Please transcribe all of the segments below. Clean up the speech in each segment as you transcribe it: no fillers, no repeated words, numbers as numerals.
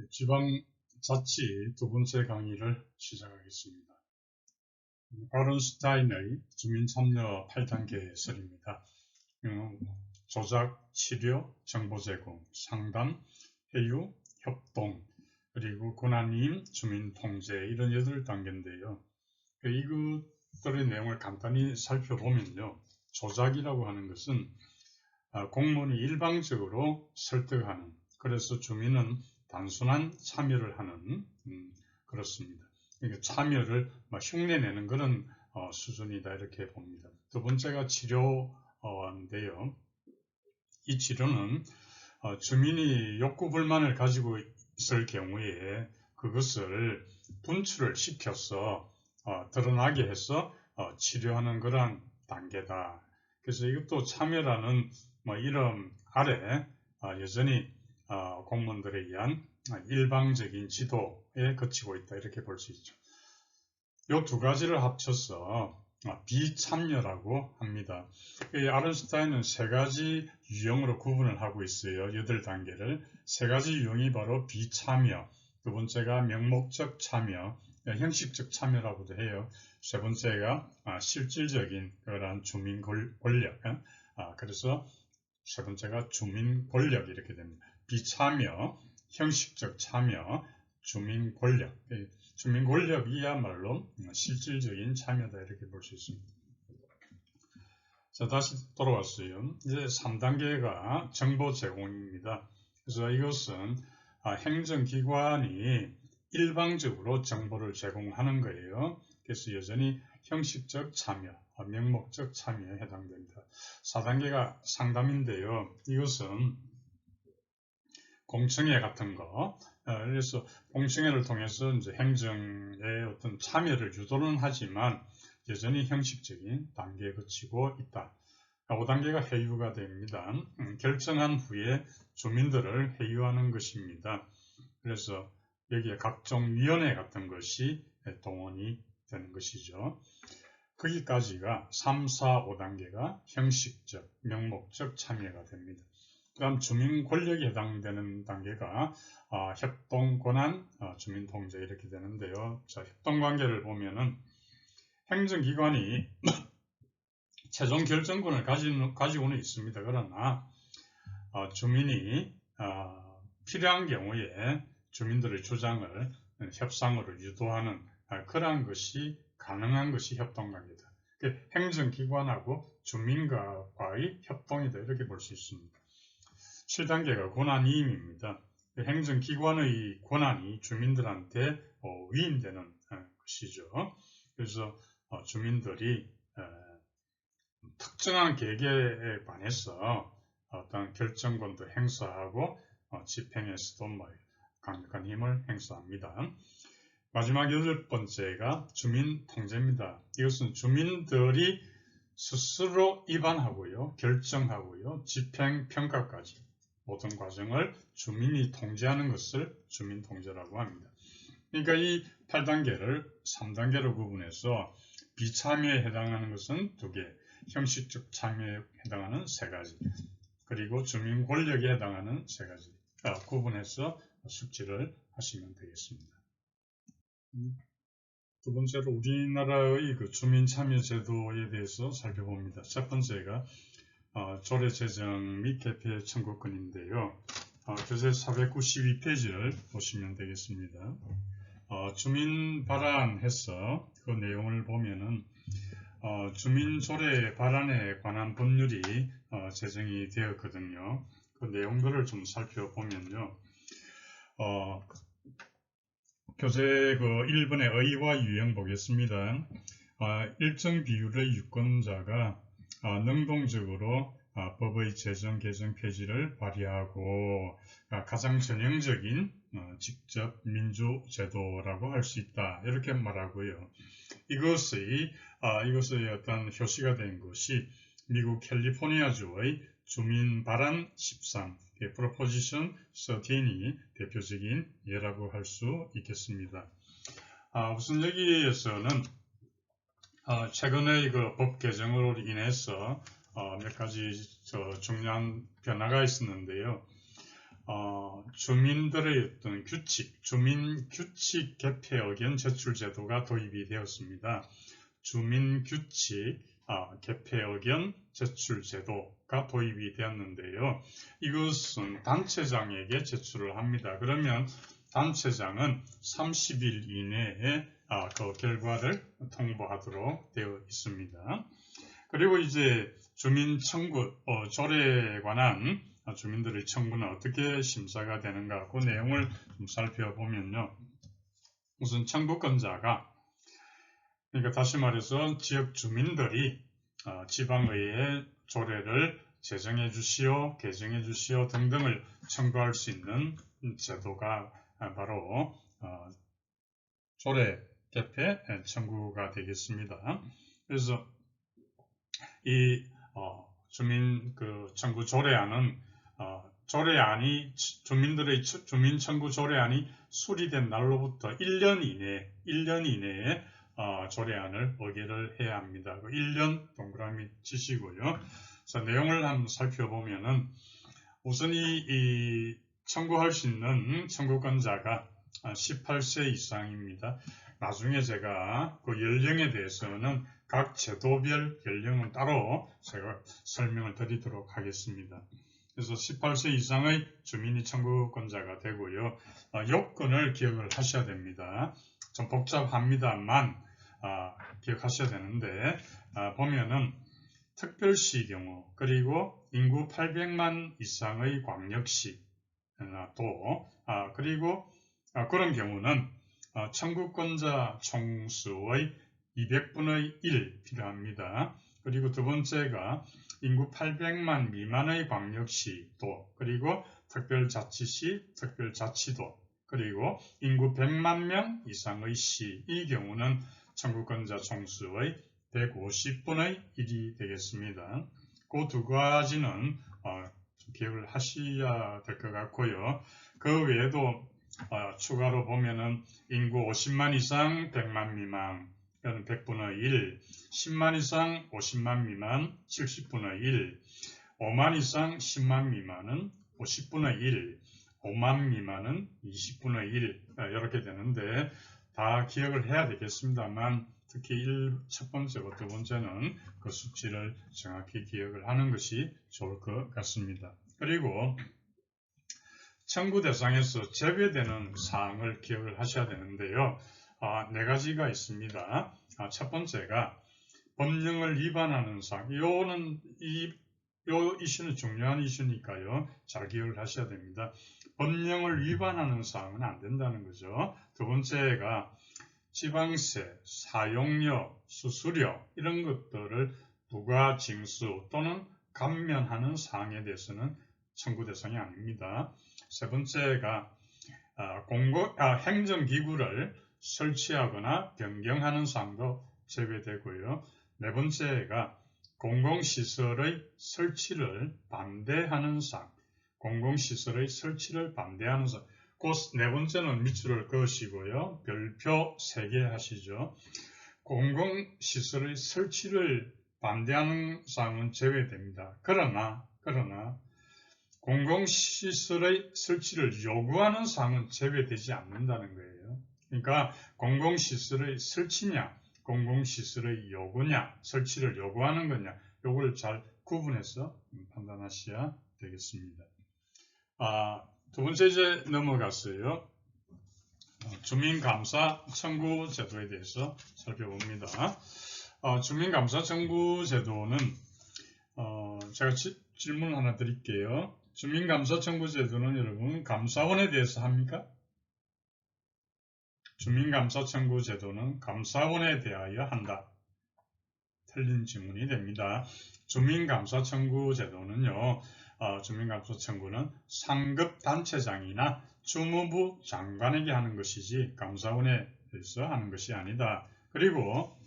지방자치 두 번째 강의를 시작하겠습니다. 바른슈타인의 주민참여 8단계 설입니다. 조작, 치료, 정보 제공, 상담, 회유, 협동, 그리고 권한임, 주민통제 이런 8단계인데요. 이것들의 내용을 간단히 살펴보면요. 조작이라고 하는 것은 공무원이 일방적으로 설득하는, 그래서 주민은 단순한 참여를 하는 그렇습니다. 그러니까 참여를 흉내내는 그런 수준이다 이렇게 봅니다. 두 번째가 치료인데요. 이 치료는 주민이 욕구 불만을 가지고 있을 경우에 그것을 분출을 시켜서 드러나게 해서 치료하는 그런 단계다. 그래서 이것도 참여라는 이름 아래 여전히 공무원들에 의한 일방적인 지도에 그치고 있다 이렇게 볼 수 있죠. 이 두 가지를 합쳐서 비참여라고 합니다. 아른슈타인은 세 가지 유형으로 구분을 하고 있어요. 8단계를. 세 가지 유형이 바로 비참여, 두 번째가 명목적 참여, 형식적 참여라고도 해요. 세 번째가 실질적인 그런 주민 권력, 그래서 세 번째가 주민 권력 이렇게 됩니다. 비참여, 형식적 참여, 주민 권력. 주민 권력이야말로 실질적인 참여다 이렇게 볼 수 있습니다. 자, 다시 돌아왔어요. 이제 3단계가 정보 제공입니다. 그래서 이것은 행정기관이 일방적으로 정보를 제공하는 거예요. 그래서 여전히 형식적 참여, 명목적 참여에 해당됩니다. 4단계가 상담인데요. 이것은 공청회 같은 거, 그래서 공청회를 통해서 이제 행정의 어떤 참여를 유도는 하지만 여전히 형식적인 단계에 그치고 있다. 5단계가 회유가 됩니다. 결정한 후에 주민들을 회유하는 것입니다. 그래서 여기에 각종 위원회 같은 것이 동원이 되는 것이죠. 거기까지가 3, 4, 5단계가 형식적, 명목적 참여가 됩니다. 그 다음 주민 권력에 해당되는 단계가 협동, 권한, 주민 통제 이렇게 되는데요. 자, 협동 관계를 보면은 행정기관이 최종 결정권을 가지고는 있습니다. 그러나 주민이 필요한 경우에 주민들의 주장을 협상으로 유도하는 그러한 것이 가능한 것이 협동관계다. 행정기관하고 주민과의 협동이다 이렇게 볼 수 있습니다. 7단계가 권한이임입니다. 행정기관의 권한이 주민들한테 위임되는 것이죠. 그래서 주민들이 특정한 계획에 관해서 어떤 결정권도 행사하고 집행에서도 강력한 힘을 행사합니다. 마지막 8번째가 주민 통제입니다. 이것은 주민들이 스스로 입안하고요, 결정하고요, 집행 평가까지 모든 과정을 주민이 통제하는 것을 주민 통제라고 합니다. 그러니까 이 8단계를 3단계로 구분해서 비참여에 해당하는 것은 2개, 형식적 참여에 해당하는 3가지, 그리고 주민 권력에 해당하는 3가지 구분해서 숙지를 하시면 되겠습니다. 두 번째로 우리나라의 주민 참여 제도에 대해서 살펴봅니다. 첫 번째가 조례 제정 및 개폐 청구권인데요. 교재 492페이지를 보시면 되겠습니다. 주민 발안해서 그 내용을 보면은 주민조례 발안에 관한 법률이 제정이 되었거든요. 그 내용들을 좀 살펴보면요. 교재 1번의 의의와 유형 보겠습니다. 일정 비율의 유권자가 능동적으로 법의 제정 개정 폐지를 발의하고 가장 전형적인 직접 민주제도라고 할 수 있다 이렇게 말하고요. 이것의 어떤 효시가 된 것이 미국 캘리포니아주의 주민 발안 13, 프로포지션 13이 대표적인 예라고 할 수 있겠습니다. 우선 여기에서는 최근의 법 개정으로 인해서 몇 가지 중요한 변화가 있었는데요. 주민들의 어떤 규칙, 주민 규칙 개폐 의견 제출 제도가 도입이 되었습니다. 주민 규칙 개폐 의견 제출 제도가 도입이 되었는데요. 이것은 단체장에게 제출을 합니다. 그러면 단체장은 30일 이내에 그 결과를 통보하도록 되어 있습니다. 그리고 이제 주민 청구, 조례에 관한 주민들의 청구는 어떻게 심사가 되는가 그 내용을 좀 살펴보면요. 우선 청구권자가, 그러니까 다시 말해서 지역 주민들이 지방의회 조례를 제정해 주시오, 개정해 주시오 등등을 청구할 수 있는 제도가 바로 조례 개폐 청구가 되겠습니다. 그래서 이 주민 청구 조례안은 조례안이 주민들의 주민 청구 조례안이 수리된 날로부터 1년 이내에 조례안을 의결을 해야 합니다. 1년 동그라미 치시고요. 자, 내용을 한번 살펴보면은 우선 이 청구할 수 있는 청구권자가 18세 이상입니다. 나중에 제가 그 연령에 대해서는 각 제도별 연령은 따로 제가 설명을 드리도록 하겠습니다. 그래서 18세 이상의 주민이 청구권자가 되고요. 요건을 기억을 하셔야 됩니다. 좀 복잡합니다만 기억하셔야 되는데 보면은 특별시 경우 그리고 인구 800만 이상의 광역시 그리고 그런 경우는 청구권자 총수의 200분의 1 필요합니다. 그리고 두 번째가 인구 800만 미만의 광역시도 그리고 특별자치시, 특별자치도 그리고 인구 100만 명 이상의 시, 이 경우는 청구권자 총수의 150분의 1이 되겠습니다. 그 두 가지는 기억을 하셔야 될 것 같고요. 그 외에도 추가로 보면은 인구 50만 이상 100만 미만 100분의 1, 10만 이상 50만 미만 70분의 1, 5만 이상 10만 미만은 50분의 1, 5만 미만은 20분의 1 이렇게 되는데 다 기억을 해야 되겠습니다만 특히 첫 번째와 두 번째는 그 수치를 정확히 기억을 하는 것이 좋을 것 같습니다. 그리고 청구 대상에서 제외되는 사항을 기억을 하셔야 되는데요. 네 가지가 있습니다. 첫 번째가 법령을 위반하는 사항. 이 이슈는 중요한 이슈니까요. 잘 기억을 하셔야 됩니다. 법령을 위반하는 사항은 안 된다는 거죠. 두 번째가 지방세, 사용료, 수수료 이런 것들을 부과, 징수 또는 감면하는 사항에 대해서는 청구 대상이 아닙니다. 세 번째가 행정기구를 설치하거나 변경하는 사항도 제외되고요. 네 번째가 공공시설의 설치를 반대하는 사항, 공공시설의 설치를 반대하는 사항. 그 네 번째는 밑줄을 그으시고요. 별표 3개 하시죠. 공공시설의 설치를 반대하는 사항은 제외됩니다. 그러나 공공시설의 설치를 요구하는 사항은 제외되지 않는다는 거예요. 그러니까 공공시설의 설치냐, 공공시설의 요구냐, 설치를 요구하는 거냐, 요걸 잘 구분해서 판단하셔야 되겠습니다. 두 번째 이제 넘어갔어요. 주민감사 청구 제도에 대해서 살펴봅니다. 주민감사 청구 제도는 제가 질문 하나 드릴게요. 주민감사 청구 제도는 여러분 감사원에 대해서 합니까? 주민감사 청구 제도는 감사원에 대하여 한다. 틀린 질문이 됩니다. 주민감사 청구 제도는요. 주민감사 청구는 상급 단체장이나 주무부 장관에게 하는 것이지 감사원에 대해서 하는 것이 아니다. 그리고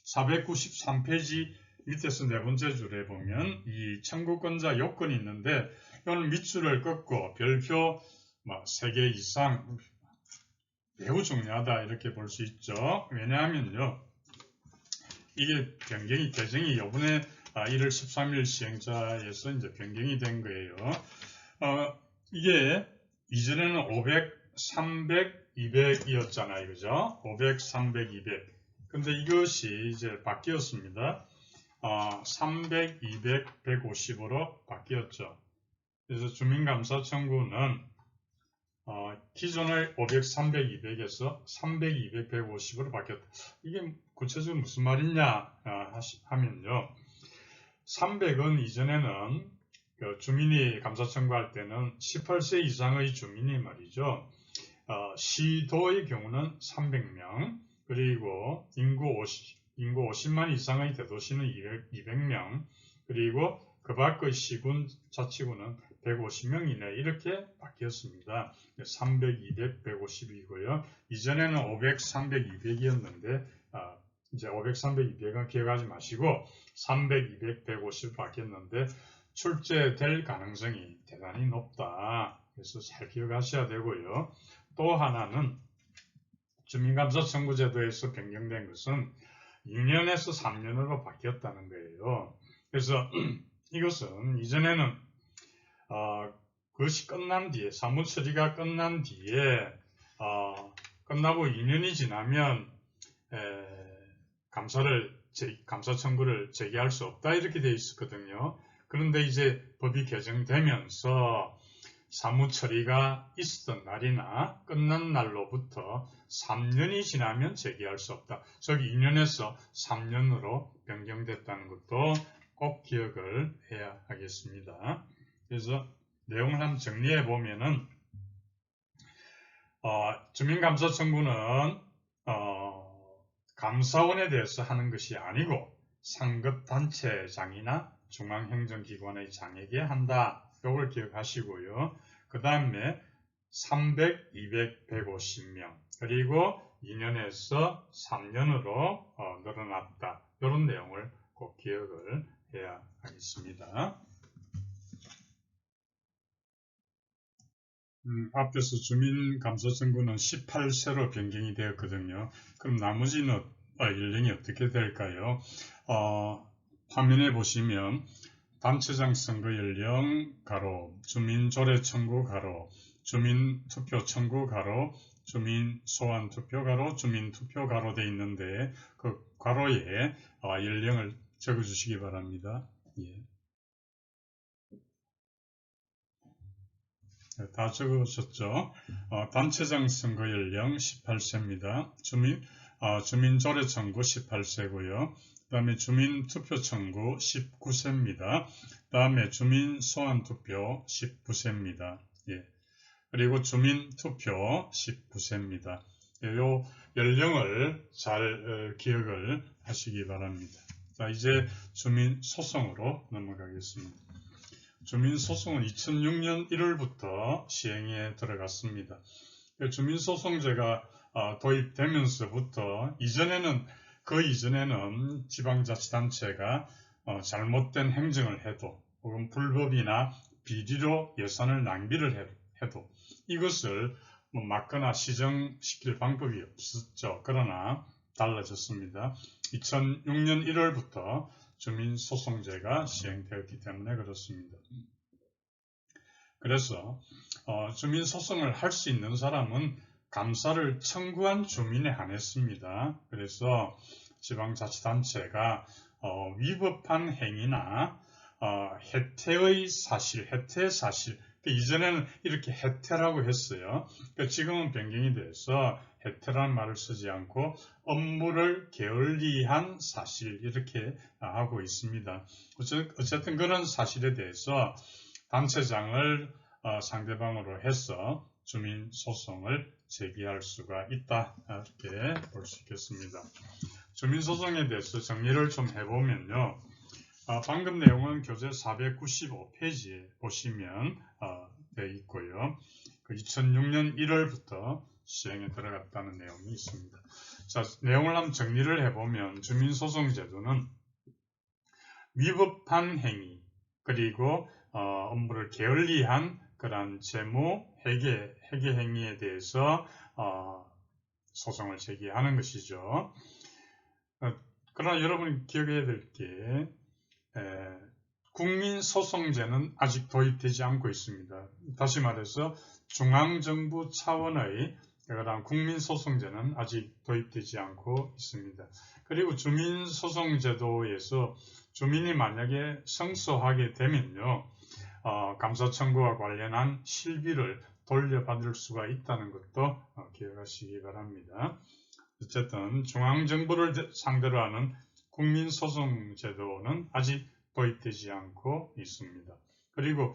493페이지 밑에서 네 번째 줄에 보면 이 청구권자 요건이 있는데 이거는 밑줄을 긋고 별표 3개 이상 매우 중요하다 이렇게 볼 수 있죠. 왜냐하면요. 이게 개정이 요번에 1월 13일 시행자에서 이제 변경이 된 거예요. 이게 이전에는 500, 300, 200이었잖아요. 그죠? 500, 300, 200. 근데 이것이 이제 바뀌었습니다. 300, 200, 150으로 바뀌었죠. 그래서 주민감사 청구는 기존의 500, 300, 200에서 300, 200, 150으로 바뀌었다. 이게 구체적으로 무슨 말이냐 하면요. 300은 이전에는 주민이 감사 청구할 때는 18세 이상의 주민이 말이죠. 시도의 경우는 300명, 그리고 인구 50만 이상의 대도시는 200명, 그리고 그 밖의 시군, 자치구는 150명 이내 이렇게 바뀌었습니다. 300, 200, 150이고요. 이전에는 500, 300, 200이었는데 이제 500, 300, 200은 기억하지 마시고 300, 200, 150 바뀌었는데 출제될 가능성이 대단히 높다. 그래서 잘 기억하셔야 되고요. 또 하나는 주민감사 청구제도에서 변경된 것은 2년에서 3년으로 바뀌었다는 거예요. 그래서 이것은 이전에는 그것이 끝난 뒤에 사무 처리가 끝난 뒤에 끝나고 2년이 지나면 감사 청구를 제기할 수 없다 이렇게 되어 있었거든요. 그런데 이제 법이 개정되면서 사무 처리가 있었던 날이나 끝난 날로부터 3년이 지나면 제기할 수 없다. 즉 2년에서 3년으로 변경됐다는 것도 꼭 기억을 해야 하겠습니다. 그래서 내용을 한번 정리해 보면은 주민감사 청구는 감사원에 대해서 하는 것이 아니고 상급단체장이나 중앙행정기관의 장에게 한다. 이걸 기억하시고요. 그 다음에 300, 200, 150명 그리고 2년에서 3년으로 늘어났다. 이런 내용을 꼭 기억을 해야 하겠습니다. 앞에서 주민감사 청구는 18세로 변경이 되었거든요. 그럼 나머지는 연령이 어떻게 될까요? 화면에 보시면 단체장 선거 연령 가로, 주민조례 청구 가로, 주민투표 청구 가로, 주민소환 투표 가로, 주민투표 가로 되어 있는데 그 가로에 연령을 적어주시기 바랍니다. 예. 다 적으셨죠? 단체장 선거 연령 18세입니다. 주민조례 청구 18세고요. 그 다음에 주민투표 청구 19세입니다. 그 다음에 주민소환투표 19세입니다. 예. 그리고 주민투표 19세입니다. 이 연령을 잘 기억을 하시기 바랍니다. 자, 이제 주민소송으로 넘어가겠습니다. 주민소송은 2006년 1월부터 시행에 들어갔습니다. 주민소송제가 도입되면서부터 그 이전에는 지방자치단체가 잘못된 행정을 해도 혹은 불법이나 비리로 예산을 낭비를 해도 이것을 막거나 시정시킬 방법이 없었죠. 그러나 달라졌습니다. 2006년 1월부터 주민소송제가 시행되었기 때문에 그렇습니다. 그래서 주민소송을 할 수 있는 사람은 감사를 청구한 주민에 한했습니다. 그래서 지방자치단체가 위법한 행위나 해태의 사실, 해태 사실, 이전에는 이렇게 해태라고 했어요. 지금은 변경이 돼서 해태라는 말을 쓰지 않고 업무를 게을리한 사실 이렇게 하고 있습니다. 어쨌든 그런 사실에 대해서 단체장을 상대방으로 해서 주민소송을 제기할 수가 있다 이렇게 볼 수 있겠습니다. 주민소송에 대해서 정리를 좀 해보면요. 방금 내용은 교재 495페이지에 보시면 되어 있고요. 2006년 1월부터 시행에 들어갔다는 내용이 있습니다. 자, 내용을 한번 정리를 해보면 주민소송제도는 위법한 행위 그리고 업무를 게을리한 그런 재무 회계 행위에 대해서 소송을 제기하는 것이죠. 그러나 여러분이 기억해야 될 게 국민소송제는 아직 도입되지 않고 있습니다. 다시 말해서 중앙정부 차원의 국민소송제는 아직 도입되지 않고 있습니다. 그리고 주민소송제도에서 주민이 만약에 성소하게 되면요, 감사 청구와 관련한 실비를 돌려받을 수가 있다는 것도 기억하시기 바랍니다. 어쨌든 중앙정부를 상대로 하는 국민소송제도는 아직 도입되지 않고 있습니다. 그리고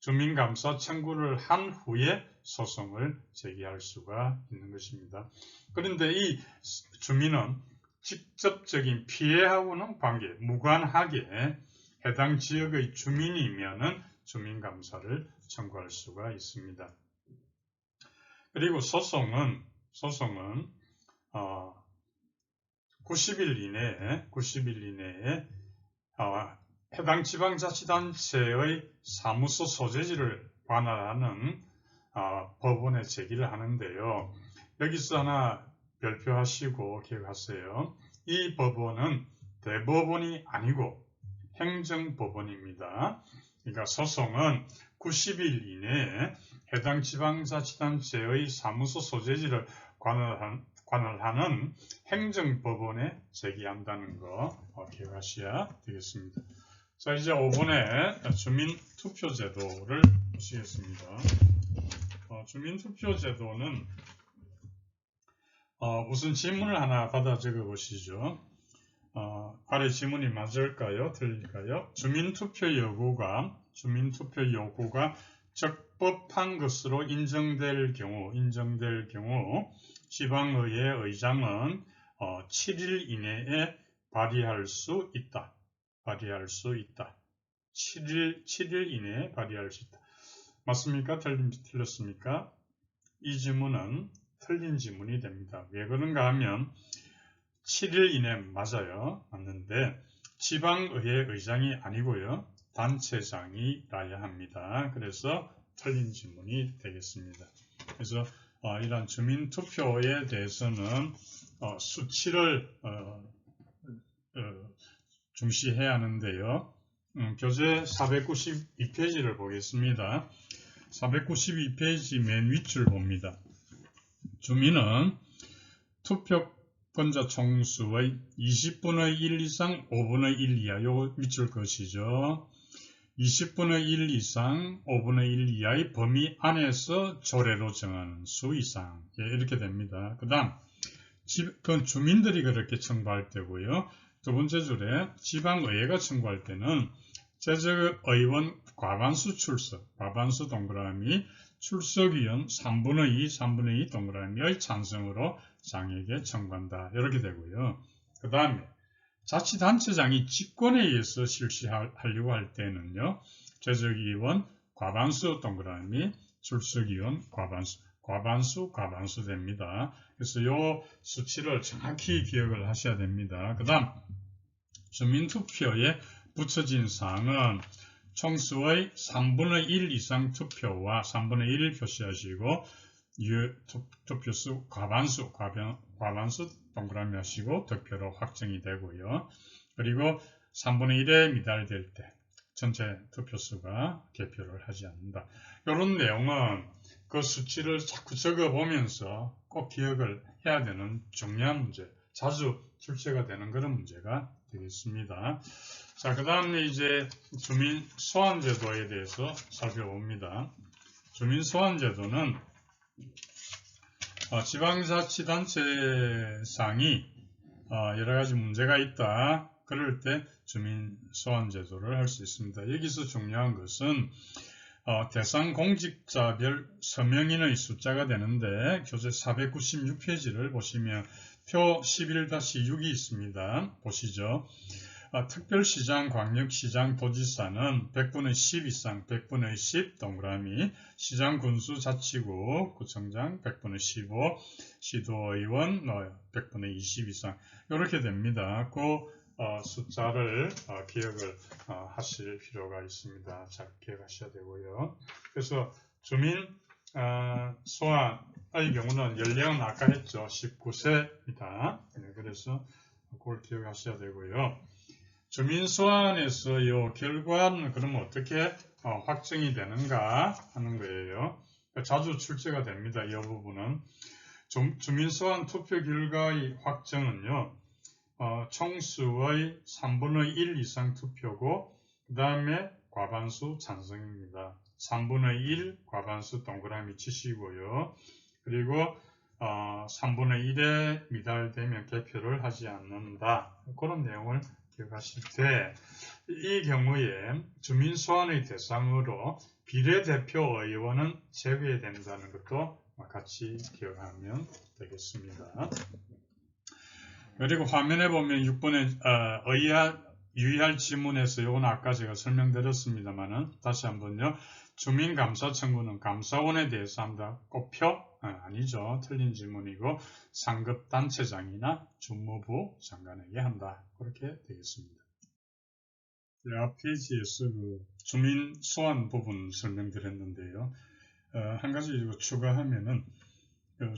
주민감사 청구를 한 후에 소송을 제기할 수가 있는 것입니다. 그런데 이 주민은 직접적인 피해하고는 무관하게 해당 지역의 주민이면은 주민감사를 청구할 수가 있습니다. 그리고 소송은 90일 이내에 해당 지방자치단체의 사무소 소재지를 관할하는 법원에 제기를 하는데요. 여기서 하나 별표하시고 기억하세요. 이 법원은 대법원이 아니고 행정법원입니다. 그러니까 소송은 90일 이내에 해당 지방자치단체의 사무소 소재지를 관할하는 행정법원에 제기한다는 거 기억하셔야 되겠습니다. 자, 이제 5번에 주민투표제도를 보시겠습니다. 주민투표제도는 우선 지문을 하나 받아 적어 보시죠. 아래 지문이 맞을까요? 틀릴까요? 주민투표 요구가 적법한 것으로 인정될 경우 지방의회 의장은 7일 이내에 발의할 수 있다. 7일 이내에 발의할 수 있다. 맞습니까? 틀렸습니까? 이 지문은 틀린 지문이 됩니다. 왜 그런가 하면 7일 이내 맞는데 지방의회 의장이 아니고요. 단체장이라야 합니다. 그래서 틀린 지문이 되겠습니다. 그래서 이러한 주민투표에 대해서는 수치를 중시해야 하는데요. 교재 492페이지를 보겠습니다. 492페이지 맨 윗줄 봅니다. 주민은 투표권자 총수의 20분의 1 이상 5분의 1 이하, 요거 밑줄 것이죠. 20분의 1 이상 5분의 1 이하의 범위 안에서 조례로 정하는 수 이상, 이렇게 됩니다. 그 다음 그건 주민들이 그렇게 청구할 때고요. 두 번째 줄에 지방의회가 청구할 때는 제적의원 과반수 출석, 과반수 동그라미, 출석위원 3분의 2 동그라미의 찬성으로 장에게 청구한다. 이렇게 되고요. 그 다음에 자치단체장이 직권에 의해서 실시하려고 할 때는요. 제적위원 과반수 동그라미, 출석위원 과반수 됩니다. 그래서 이 수치를 정확히 기억을 하셔야 됩니다. 그 다음 주민투표에 붙여진 사항은 총수의 3분의 1 이상 투표와 3분의 1을 표시하시고 투표수 과반수 동그라미 하시고 득표로 확정이 되고요. 그리고 3분의 1에 미달될 때 전체 투표수가 개표를 하지 않는다. 이런 내용은 그 수치를 자꾸 적어보면서 꼭 기억을 해야 되는 중요한 문제, 자주 출제가 되는 그런 문제가 되겠습니다. 자, 그 다음에 이제 주민소환제도에 대해서 살펴봅니다. 주민소환제도는 지방자치단체상이 여러가지 문제가 있다. 그럴 때 주민소환제도를 할 수 있습니다. 여기서 중요한 것은 대상 공직자별 서명인의 숫자가 되는데 교재 496페이지를 보시면 표 11-6이 있습니다. 보시죠. 특별시장, 광역시장, 도지사는 100분의 10 이상, 100분의 10 동그라미, 시장, 군수, 자치구, 구청장 100분의 15, 시도의원 100분의 20 이상 이렇게 됩니다. 그 숫자를 기억을 하실 필요가 있습니다. 잘 기억하셔야 되고요. 그래서 주민 소환의 경우는 연령은 아까 했죠. 19세입니다. 그래서 그걸 기억하셔야 되고요. 주민소환에서 이 결과는 그러면 어떻게 확정이 되는가 하는 거예요. 자주 출제가 됩니다. 이 부분은. 주민소환 투표 결과의 확정은요, 총수의 3분의 1 이상 투표고, 그 다음에 과반수 찬성입니다. 3분의 1 과반수 동그라미 치시고요. 그리고 3분의 1에 미달되면 개표를 하지 않는다. 그런 내용을 기억하실 때, 이 경우에 주민소환의 대상으로 비례대표 의원은 제외된다는 것도 같이 기억하면 되겠습니다. 그리고 화면에 보면 6번에 유의할 지문에서 이건 아까 제가 설명드렸습니다만은 다시 한번요. 주민감사 청구는 감사원에 대해서 한다. 꼽혀? 아니죠. 틀린 지문이고 상급단체장이나 주무부 장관에게 한다. 그렇게 되겠습니다. 앞 페이지에서 그 주민소환 부분 설명드렸는데요. 한 가지 추가하면은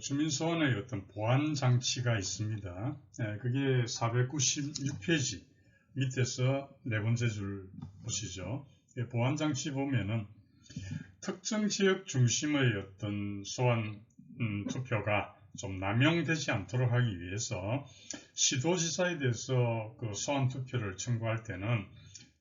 주민소환의 어떤 보안 장치가 있습니다. 그게 496페이지 밑에서 네 번째 줄 보시죠. 보안 장치 보면은 특정 지역 중심의 어떤 소환 투표가 좀 남용되지 않도록 하기 위해서 시도지사에 대해서 그 소환 투표를 청구할 때는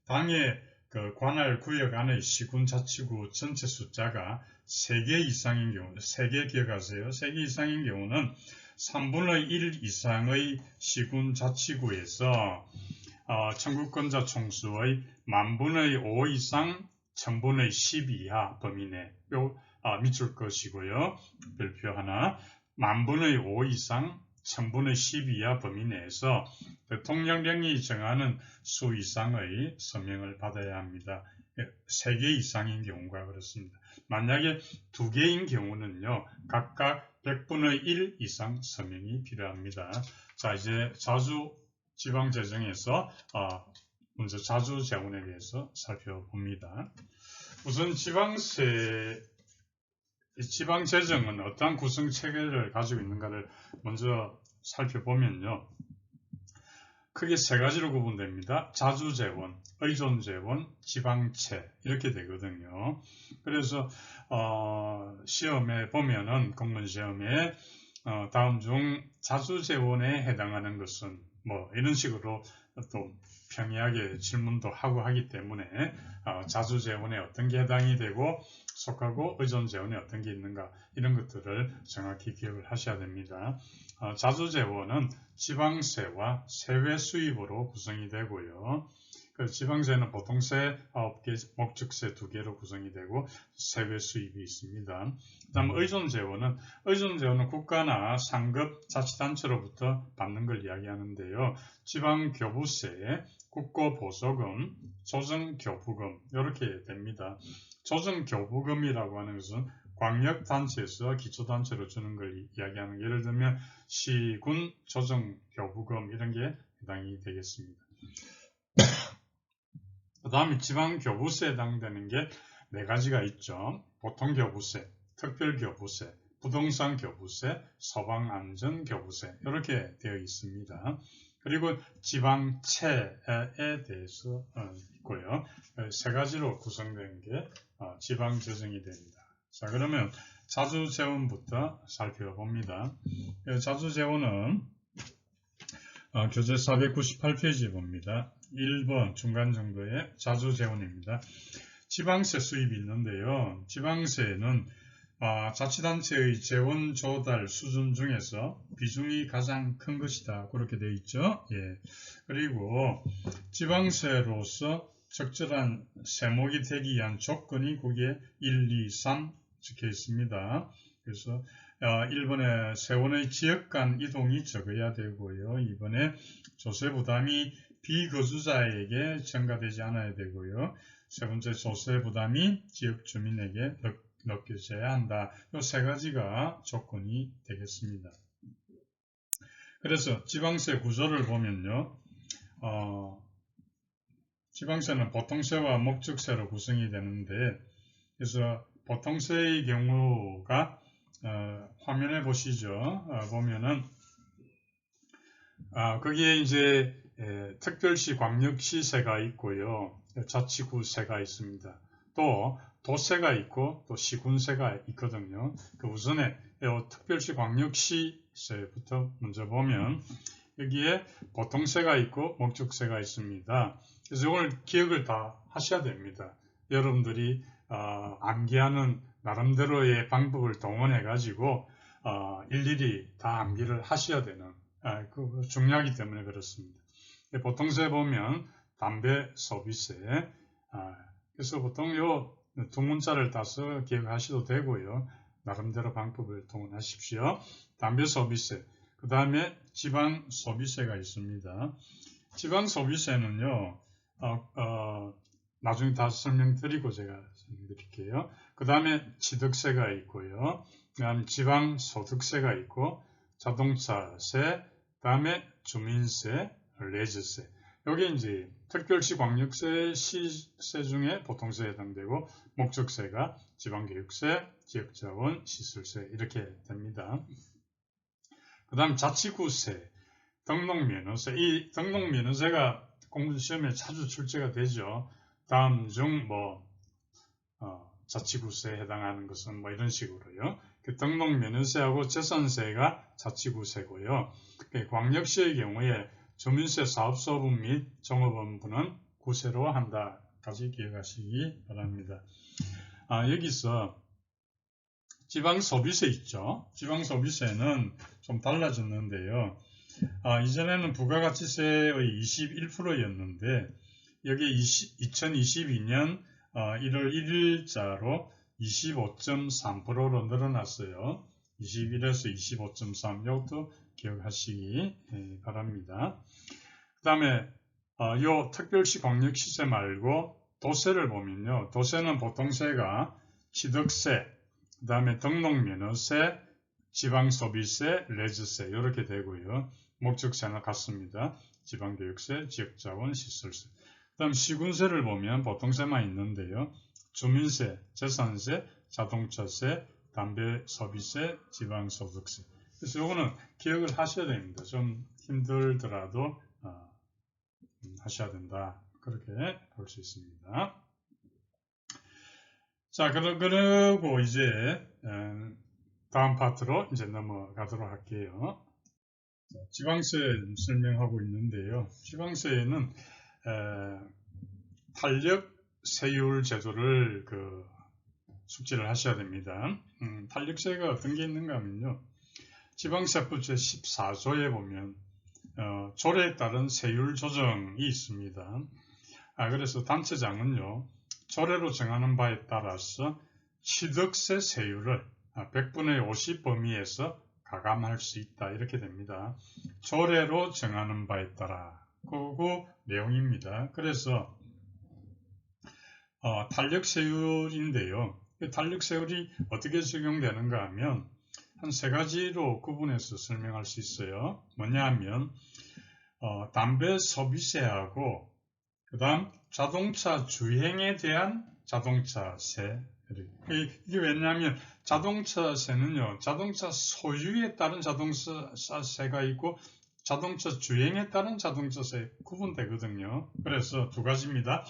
당의 그 관할 구역 안의 시군자치구 전체 숫자가 3개 이상인 경우, 3개 기억하세요. 3개 이상인 경우는 3분의 1 이상의 시군자치구에서 청구권자 총수의 10,000분의 5 이상 1000분의 10 이하 범위 내 밑줄 것이고요. 별표 하나, 10,000분의 5 이상 1000분의 10 이하 범위 내에서 대통령령이 정하는 수 이상의 서명을 받아야 합니다. 3개 이상인 경우가 그렇습니다. 만약에 2개인 경우는요, 각각 100분의 1 이상 서명이 필요합니다. 자, 이제 지방재정에서 먼저 자주재원에 대해서 살펴봅니다. 우선 지방재정은 어떠한 구성체계를 가지고 있는가를 먼저 살펴보면요. 크게 3가지로 구분됩니다. 자주재원, 의존재원, 지방채 이렇게 되거든요. 그래서 시험에 보면은 공무원시험에 다음 중 자주재원에 해당하는 것은 뭐 이런 식으로 또 평이하게 질문도 하고 하기 때문에 자주재원에 어떤 게 해당이 되고 속하고 의존재원에 어떤 게 있는가 이런 것들을 정확히 기억을 하셔야 됩니다. 자주재원은 지방세와 세외 수입으로 구성이 되고요. 그 지방세는 보통세 9개, 목적세 2개로 구성이 되고 세외 수입이 있습니다. 그다음 의존재원은 국가나 상급 자치단체로부터 받는 걸 이야기하는데요. 지방교부세, 국고보조금, 조정교부금 이렇게 됩니다. 조정교부금이라고 하는 것은 광역단체에서 기초단체로 주는 걸 이야기하는, 예를 들면 시군 조정교부금 이런 게 해당이 되겠습니다. 그 다음에 지방교부세에 해당되는 게 4가지가 있죠. 보통교부세, 특별교부세, 부동산교부세, 소방안전교부세 이렇게 되어 있습니다. 그리고 지방채에 대해서 있고요. 3가지로 구성된 게 지방재정이 됩니다. 자, 그러면 자주재원부터 살펴봅니다. 자주재원은 교재 498페이지 봅니다. 1번 중간 정도의 자주재원입니다. 지방세 수입이 있는데요. 지방세는 자치단체의 재원 조달 수준 중에서 비중이 가장 큰 것이다. 그렇게 되어 있죠. 예. 그리고 지방세로서 적절한 세목이 되기 위한 조건이 거기에 1, 2, 3 적혀 있습니다. 그래서 1번에 세원의 지역 간 이동이 적어야 되고요. 2번에 조세 부담이 비거주자에게 전가되지 않아야 되고요. 3번째 조세 부담이 지역 주민에게 넘겨져야 한다. 이 3가지가 조건이 되겠습니다. 그래서 지방세 구조를 보면요. 지방세는 보통세와 목적세로 구성이 되는데, 그래서 보통세의 경우가 화면에 보시죠. 보면은 거기에 이제 특별시 광역시세가 있고요. 자치구세가 있습니다. 또 도세가 있고 또 시군세가 있거든요. 그 우선에 특별시 광역시세부터 먼저 보면 여기에 보통세가 있고 목적세가 있습니다. 그래서 오늘 기억을 다 하셔야 됩니다. 여러분들이 암기하는 나름대로의 방법을 동원해 가지고 일일이 다 암기를 하셔야 되는 그 중요하기 때문에 그렇습니다. 보통세 보면 담배 소비세, 그래서 보통 요 두 문자를 따서 기억하셔도 되고요. 나름대로 방법을 동원하십시오. 담배 소비세, 그 다음에 지방 소비세가 있습니다. 지방 소비세는요, 나중에 다 설명드리고 제가 설명드릴게요. 그 다음에 취득세가 있고요. 그 다음에 지방 소득세가 있고, 자동차세, 그 다음에 주민세, 레저세. 여기 이제 특별시 광역세 시세 중에 보통세에 해당되고, 목적세가 지방교육세, 지역자원, 시설세 이렇게 됩니다. 그 다음 자치구세, 등록면허세. 이 등록면허세가 공무시험에 자주 출제가 되죠. 다음 중 자치구세에 해당하는 것은 이런 식으로요. 그 등록면허세하고 재산세가 자치구세고요. 광역시의 경우에 주민세 사업소분 및 종업원분은 구세로 한다까지 기억하시기 바랍니다. 여기서 지방소비세 있죠. 지방소비세는 좀 달라졌는데요. 이전에는 부가가치세의 21%였는데 여기 2022년 1월 1일자로 25.3%로 늘어났어요. 21에서 25.3, 이것도 기억하시기 바랍니다. 그 다음에 요 특별시 광역시세 말고 도세를 보면요. 도세는 보통세가 취득세, 그 다음에 등록면허세, 지방소비세, 레저세 이렇게 되고요. 목적세는 같습니다. 지방교육세, 지역자원, 시설세. 그 다음 시군세를 보면 보통세만 있는데요. 주민세, 재산세, 자동차세, 담배소비세, 지방소득세. 그래서 이거는 기억을 하셔야 됩니다. 좀 힘들더라도 하셔야 된다. 그렇게 볼 수 있습니다. 자, 그리고 이제 다음 파트로 이제 넘어가도록 할게요. 지방세 설명하고 있는데요. 지방세에는 탄력 세율 제도를 숙지를 하셔야 됩니다. 탄력세가 어떤 게 있는가 하면요. 지방세법 제14조에 보면 조례에 따른 세율 조정이 있습니다. 그래서 단체장은요. 조례로 정하는 바에 따라서 취득세 세율을 100분의 50 범위에서 가감할 수 있다. 이렇게 됩니다. 조례로 정하는 바에 따라 그 내용입니다. 그래서 탄력세율인데요. 탄력세율이 어떻게 적용되는가 하면 한 세 가지로 구분해서 설명할 수 있어요. 뭐냐 하면 담배 소비세하고 그 다음 자동차 주행에 대한 자동차세. 이게 왜냐하면 자동차세는요. 자동차 소유에 따른 자동차세가 있고 자동차 주행에 따른 자동차세 구분되거든요. 그래서 두 가지입니다.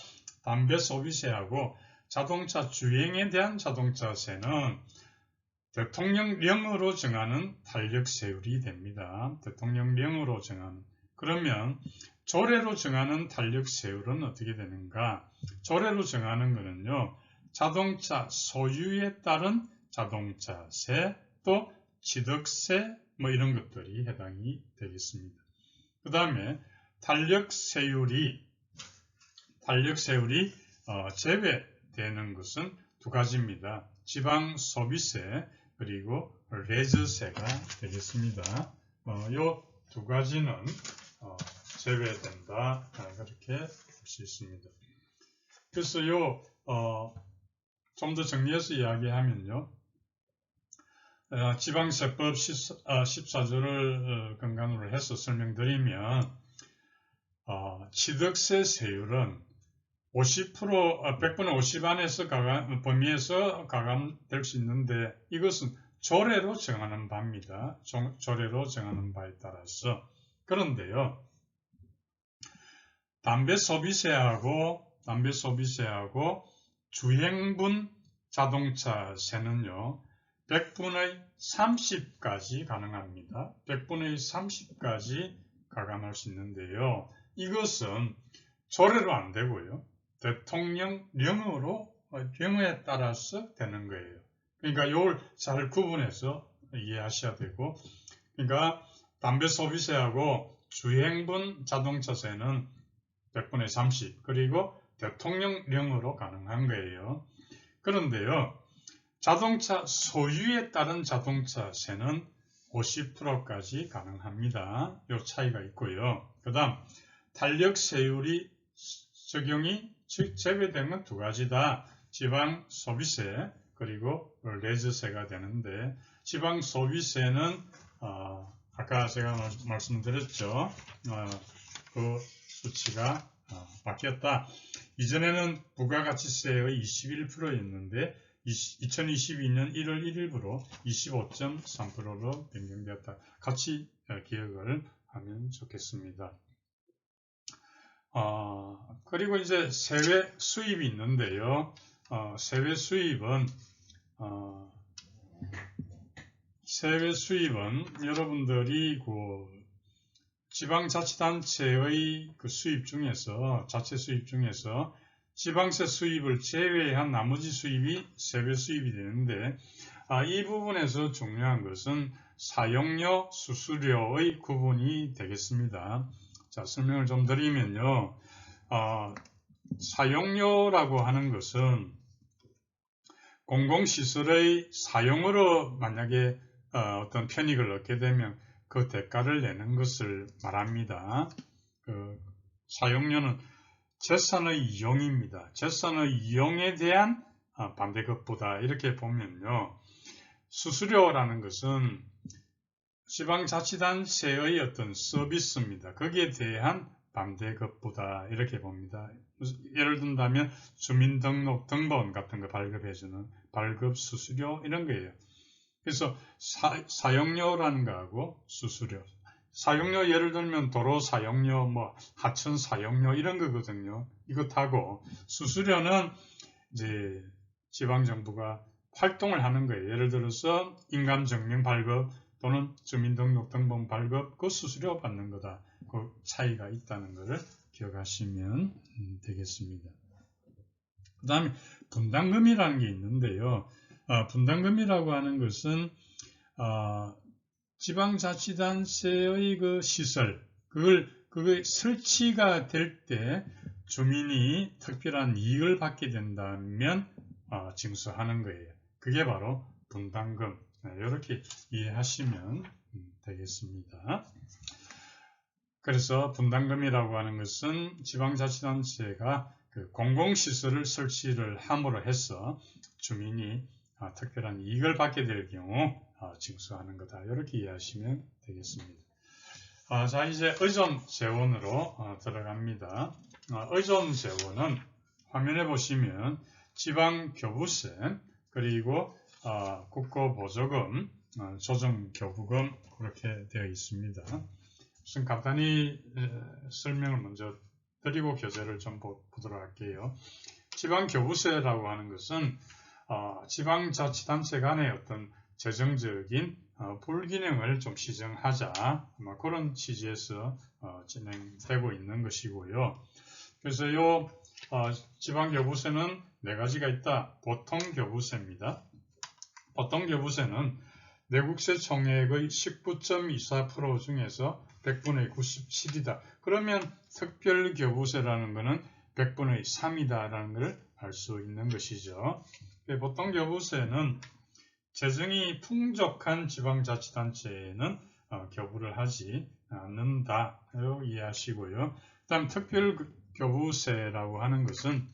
담배 소비세하고 자동차 주행에 대한 자동차세는 대통령령으로 정하는 탄력세율이 됩니다. 대통령령으로 정하는. 그러면 조례로 정하는 탄력세율은 어떻게 되는가? 조례로 정하는 것은요. 자동차 소유에 따른 자동차세, 또 취득세 이런 것들이 해당이 되겠습니다. 그 다음에 탄력세율이 제외되는 것은 두 가지입니다. 지방소비세 그리고 레저세가 되겠습니다. 이 두 가지는 제외된다. 그렇게 볼 수 있습니다. 그래서 좀 더 정리해서 이야기하면요. 지방세법 14조를 근간으로 해서 설명드리면 취득세 세율은 100분의 50 안에서 범위에서 가감될 수 있는데 이것은 조례로 정하는 바입니다. 조례로 정하는 바에 따라서. 그런데요. 담배 소비세하고 주행분 자동차세는요, 100분의 30까지 가능합니다. 100분의 30까지 가감할 수 있는데요. 이것은 조례로 안 되고요. 대통령령에 따라서 되는 거예요. 그러니까 이걸 잘 구분해서 이해하셔야 되고, 그러니까 담배 소비세하고 주행분 자동차세는 100분의 30, 그리고 대통령령으로 가능한 거예요. 그런데요, 자동차 소유에 따른 자동차세는 50%까지 가능합니다. 이 차이가 있고요. 그 다음 탄력세율이 적용이 제외되는 두 가지다. 지방소비세 그리고 레저세가 되는데, 지방소비세는 아까 제가 말씀드렸죠. 그 수치가 바뀌었다. 이전에는 부가가치세의 21%였는데 2022년 1월 1일부로 25.3%로 변경되었다. 같이 기억을 하면 좋겠습니다. 그리고 이제 세외 수입이 있는데요. 세외 수입은 여러분들이 지방자치단체의 수입 중에서, 자체 수입 중에서 지방세 수입을 제외한 나머지 수입이 세외 수입이 되는데, 이 부분에서 중요한 것은 사용료, 수수료의 구분이 되겠습니다. 자, 설명을 좀 드리면요. 사용료라고 하는 것은 공공시설의 사용으로 만약에 어떤 편익을 얻게 되면 그 대가를 내는 것을 말합니다. 사용료는 재산의 이용입니다. 재산의 이용에 대한 반대급부다. 이렇게 보면요. 수수료라는 것은 지방자치단체의 어떤 서비스입니다. 거기에 대한 반대급부다. 이렇게 봅니다. 예를 든다면 주민등록등본 같은 거 발급해주는 발급 수수료 이런 거예요. 그래서 사용료라는 거하고 수수료. 사용료 예를 들면 도로 사용료, 하천 사용료 이런 거거든요. 이것하고 수수료는 이제 지방정부가 활동을 하는 거예요. 예를 들어서 인감증명 발급 또는 주민등록등본 발급, 그 수수료 받는 거다. 그 차이가 있다는 것을 기억하시면 되겠습니다. 그 다음에 분담금이라는 게 있는데요. 분담금이라고 하는 것은 지방자치단체의 그 시설, 그게 설치가 될 때 주민이 특별한 이익을 받게 된다면 징수하는 거예요. 그게 바로 분담금. 이렇게 이해하시면 되겠습니다. 그래서 분담금이라고 하는 것은 지방자치단체가 공공시설을 설치를 함으로 해서 주민이 특별한 이익을 받게 될 경우 징수하는 거다. 이렇게 이해하시면 되겠습니다. 자, 이제 의존재원으로 들어갑니다. 의존재원은 화면에 보시면 지방교부세, 그리고 국고보조금, 조정교부금 그렇게 되어 있습니다. 우선 간단히 설명을 먼저 드리고 교재를 좀 보도록 할게요. 지방교부세라고 하는 것은 지방자치단체 간의 어떤 재정적인 불균형을 좀 시정하자, 그런 취지에서 진행되고 있는 것이고요. 그래서 지방교부세는 네 가지가 있다. 보통교부세입니다. 보통교부세는 내국세 총액의 19.24% 중에서 100분의 97이다. 그러면 특별교부세라는 것은 100분의 3이다라는 걸 알 수 있는 것이죠. 보통교부세는 재정이 풍족한 지방자치단체에는 교부를 하지 않는다. 이해하시고요. 다음 특별교부세라고 하는 것은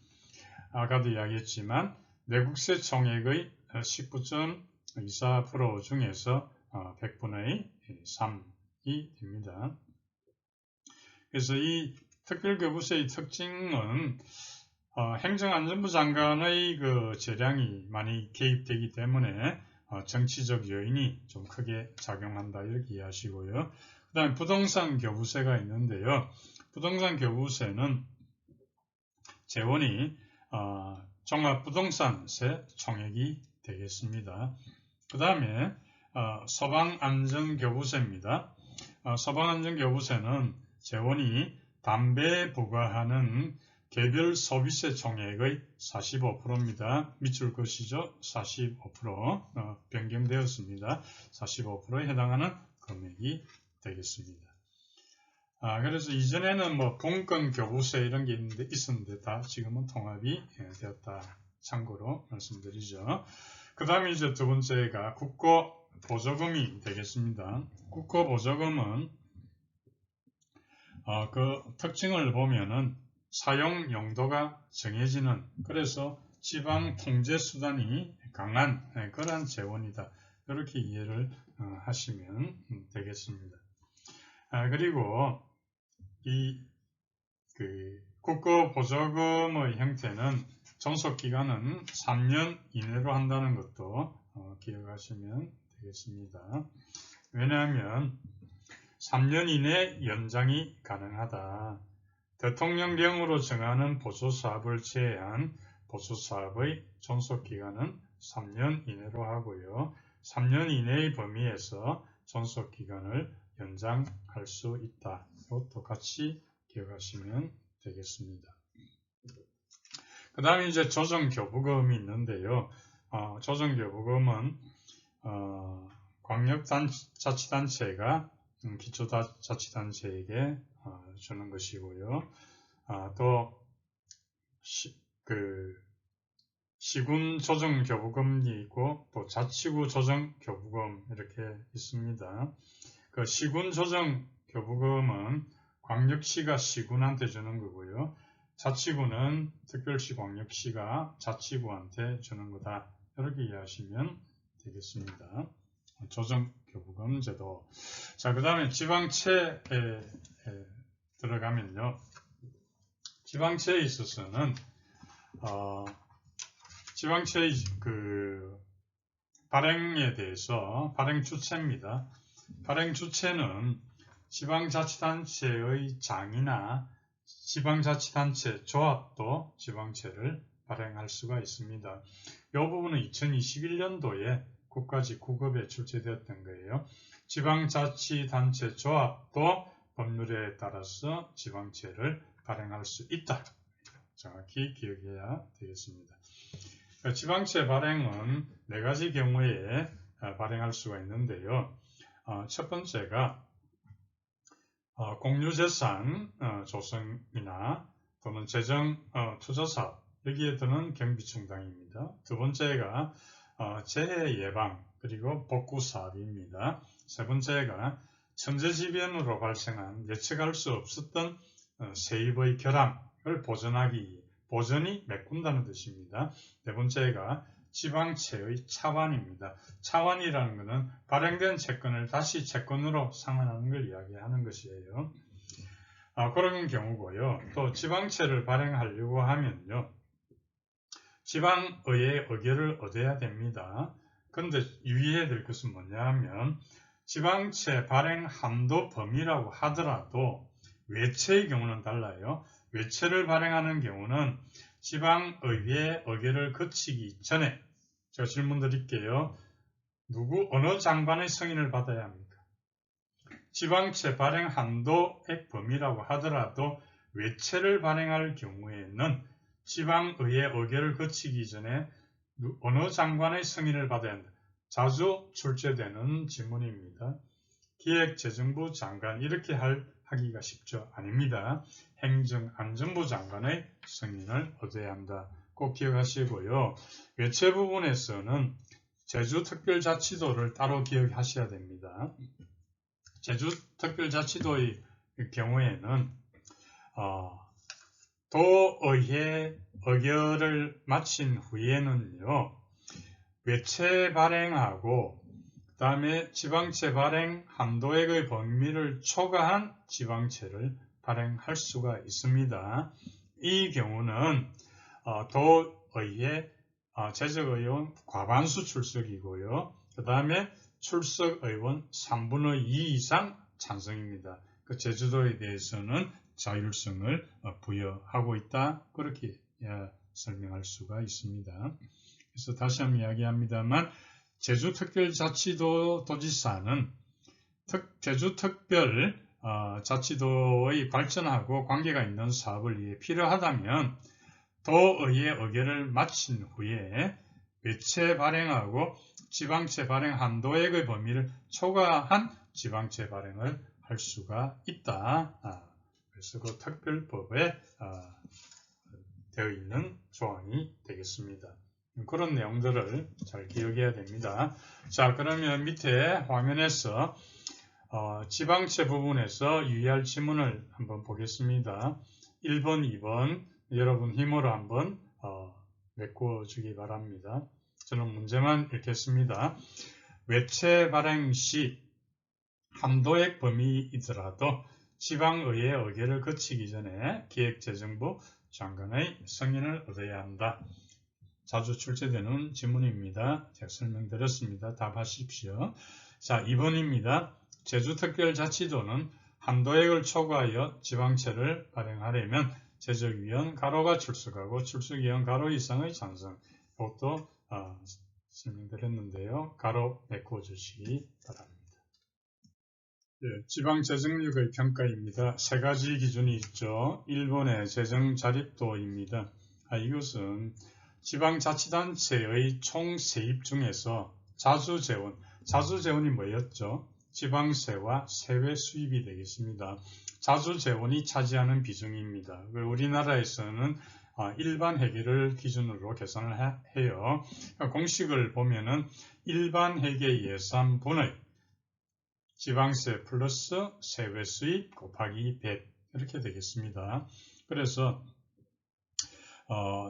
아까도 이야기했지만 내국세 총액의 19.24% 중에서 100분의 3이 됩니다. 그래서 이 특별교부세의 특징은 행정안전부 장관의 그 재량이 많이 개입되기 때문에 정치적 요인이 좀 크게 작용한다 이렇게 이해하시고요. 그 다음에 부동산 교부세가 있는데요. 부동산 교부세는 재원이 종합부동산세 총액이 되겠습니다. 그 다음에 서방안전교부세입니다. 서방안전교부세는 재원이 담배에 부과하는 개별 소비세 총액의 45%입니다. 밑줄 것이죠. 45% 변경되었습니다. 45%에 해당하는 금액이 되겠습니다. 그래서 이전에는 뭐 분권 교부세 이런 게 있었는데 다 지금은 통합이 되었다. 참고로 말씀드리죠. 그 다음에 이제 두 번째가 국고보조금이 되겠습니다. 국고보조금은 그 특징을 보면은 사용 용도가 정해지는, 그래서 지방 통제 수단이 강한 그러한 재원이다. 이렇게 이해를 하시면 되겠습니다. 그리고 이 국고보조금의 형태는 존속기간은 3년 이내로 한다는 것도 기억하시면 되겠습니다. 왜냐하면 3년 이내 연장이 가능하다. 대통령령으로 정하는 보조사업을 제외한 보조사업의 존속기간은 3년 이내로 하고요. 3년 이내의 범위에서 존속기간을 연장할 수 있다. 이것도 같이 기억하시면 되겠습니다. 그 다음에 이제 조정교부금이 있는데요. 조정교부금은 광역자치단체가 기초자치단체에게 주는 것이고요. 또 시군 조정교부금이 있고 또 자치구 조정교부금 이렇게 있습니다. 그 시군 조정교부금은 광역시가 시군한테 주는 거고요. 자치구는 특별시 광역시가 자치구한테 주는 거다. 이렇게 이해하시면 되겠습니다. 조정교부금 제도. 자, 그 다음에 지방채에 들어가면요. 지방채에 있어서는 지방채의 발행에 대해서 발행 주체입니다. 발행 주체는 지방자치단체의 장이나 지방자치단체 조합도 지방채를 발행할 수가 있습니다. 이 부분은 2021년도에 국가직 9급에 출제되었던 거예요. 지방자치단체 조합도 법률에 따라서 지방채를 발행할 수 있다. 정확히 기억해야 되겠습니다. 지방채 발행은 4가지 경우에 발행할 수가 있는데요. 첫 번째가 공유재산 조성이나 또는 재정 투자사업, 여기에 드는 경비충당입니다. 두 번째가 재해 예방 그리고 복구 사업입니다. 세 번째가 천재지변으로 발생한 예측할 수 없었던 세입의 결함을 보전이 메꾼다는 뜻입니다. 네 번째가 지방채의 차환입니다. 차환이라는 것은 발행된 채권을 다시 채권으로 상환하는 걸 이야기하는 것이에요. 그런 경우고요. 또 지방채를 발행하려고 하면요. 지방의회 의결을 얻어야 됩니다. 그런데 유의해야 될 것은 뭐냐 하면 지방채 발행 한도 범위라고 하더라도 외채의 경우는 달라요. 외채를 발행하는 경우는 지방의회 의결을 거치기 전에 제가 질문 드릴게요. 어느 장관의 승인을 받아야 합니까? 지방채 발행 한도액 범위라고 하더라도 외채를 발행할 경우에는 지방의회 의결을 거치기 전에 어느 장관의 승인을 받아야 한다. 자주 출제되는 질문입니다. 기획재정부 장관 이렇게 하기가 쉽죠? 아닙니다. 행정안전부 장관의 승인을 얻어야 한다. 꼭 기억하시고요. 외채 부분에서는 제주특별자치도를 따로 기억하셔야 됩니다. 제주특별자치도의 경우에는 도의회 의결을 마친 후에는요. 외채 발행하고 그 다음에 지방채 발행 한도액의 범위를 초과한 지방채를 발행할 수가 있습니다. 이 경우는 도의회 재적의원 과반수 출석이고요. 그 다음에 출석의원 3분의 2 이상 찬성입니다. 그 제주도에 대해서는 자율성을 부여하고 있다. 그렇게 설명할 수가 있습니다. 그래서 다시 한번 이야기합니다만 제주특별자치도 도지사는 제주특별자치도의 발전하고 관계가 있는 사업을 위해 필요하다면 도의회 의결을 마친 후에 외채 발행하고 지방채 발행 한도액의 범위를 초과한 지방채 발행을 할 수가 있다. 그래서 그 특별법에 되어 있는 조항이 되겠습니다. 그런 내용들을 잘 기억해야 됩니다. 자, 그러면 밑에 화면에서 지방채 부분에서 유의할 지문을 한번 보겠습니다. 1번, 2번 여러분 힘으로 한번 메꿔주기 바랍니다. 저는 문제만 읽겠습니다. 외채 발행 시 한도액 범위이더라도 지방의회 의결을 거치기 전에 기획재정부 장관의 승인을 얻어야 한다. 자주 출제되는 지문입니다. 제가 설명드렸습니다. 답하십시오. 자, 2번입니다. 제주특별자치도는 한도액을 초과하여 지방채를 발행하려면 제적위원 가로가 출석하고 출석위원 가로 이상의 찬성. 이것도 설명드렸는데요. 가로 메꿔주시기 바랍니다. 지방재정력의 평가입니다. 세 가지 기준이 있죠. 1번의 재정자립도입니다. 이것은 지방자치단체의 총 세입 중에서 자주재원이 뭐였죠? 지방세와 세외 수입이 되겠습니다. 자주재원이 차지하는 비중입니다. 우리나라에서는 일반 회계를 기준으로 계산을 해요. 공식을 보면은 일반 회계 예산분의 지방세 플러스 세외 수입 곱하기 100 이렇게 되겠습니다. 그래서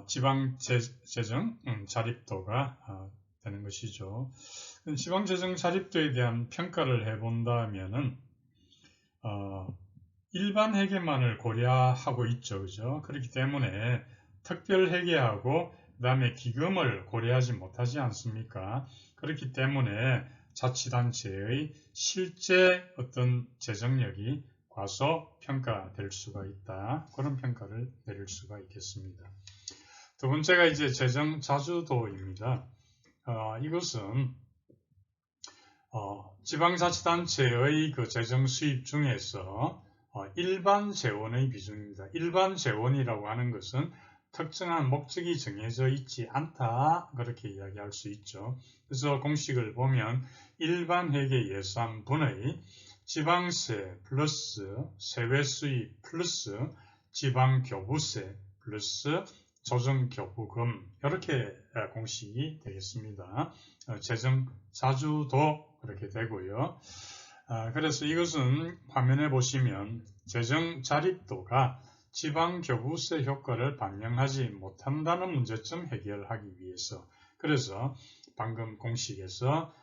지방재정 자립도가 되는 것이죠. 지방재정 자립도에 대한 평가를 해본다면은 일반 회계만을 고려하고 있죠. 그죠? 그렇기 때문에 특별 회계하고 그 다음에 기금을 고려하지 못하지 않습니까? 그렇기 때문에 자치단체의 실제 어떤 재정력이 과소평가될 수가 있다. 그런 평가를 내릴 수가 있겠습니다. 두 번째가 이제 재정자주도입니다. 이것은 지방자치단체의 그 재정 수입 중에서 일반 재원의 비중입니다. 일반 재원이라고 하는 것은 특정한 목적이 정해져 있지 않다. 그렇게 이야기할 수 있죠. 그래서 공식을 보면 일반 회계 예산분의 지방세 플러스 세외 수입 플러스 지방교부세 플러스 조정교부금 이렇게 공식이 되겠습니다. 재정자주도 그렇게 되고요. 그래서 이것은 화면에 보시면 재정자립도가 지방교부세 효과를 반영하지 못한다는 문제점 해결하기 위해서 그래서 방금 공식에서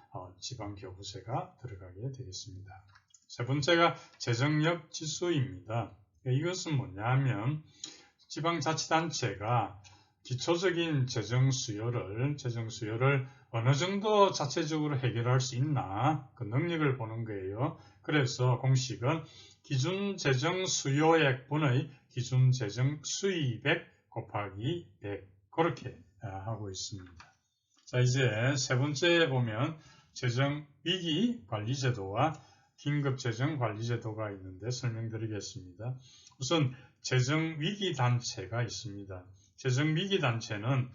지방교부세가 들어가게 되겠습니다. 세 번째가 재정력 지수입니다. 이것은 뭐냐면 지방자치단체가 기초적인 재정 수요를 어느 정도 자체적으로 해결할 수 있나 그 능력을 보는 거예요. 그래서 공식은 기준 재정 수요액분의 기준 재정 수입액 곱하기 100 그렇게 하고 있습니다. 자, 이제 세 번째에 보면 재정 위기 관리 제도와 긴급 재정 관리 제도가 있는데 설명드리겠습니다. 우선 재정 위기 단체가 있습니다. 재정 위기 단체는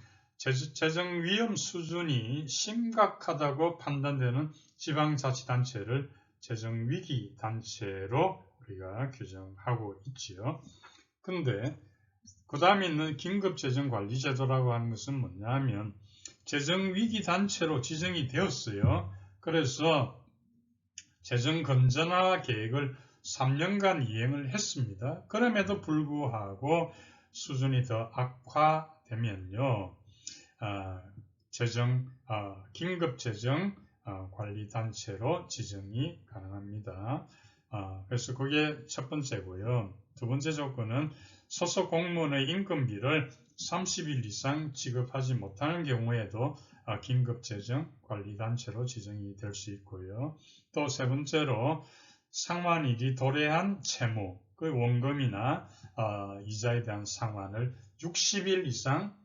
재정 위험 수준이 심각하다고 판단되는 지방자치단체를 재정 위기 단체로 우리가 규정하고 있지요. 근데 그 다음에 있는 긴급재정관리제도라고 하는 것은 뭐냐면 재정위기 단체로 지정이 되었어요. 그래서 재정 건전화 계획을 3년간 이행을 했습니다. 그럼에도 불구하고 수준이 더 악화되면요. 긴급재정 관리단체로 지정이 가능합니다. 그래서 그게 첫 번째고요. 두 번째 조건은 소속 공무원의 인건비를 30일 이상 지급하지 못하는 경우에도 긴급재정관리단체로 지정이 될 수 있고요. 또 세 번째로 상환일이 도래한 채무, 그 원금이나 이자에 대한 상환을 60일 이상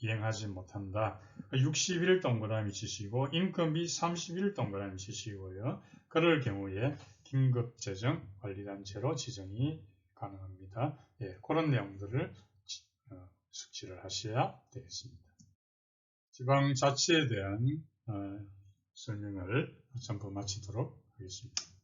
이행하지 못한다. 60일 동그라미 치시고 인건비 30일 동그라미 치시고요. 그럴 경우에 긴급재정관리단체로 지정이 가능합니다. 예, 그런 내용들을 숙지를 하셔야 되겠습니다. 지방자치에 대한 설명을 전부 마치도록 하겠습니다.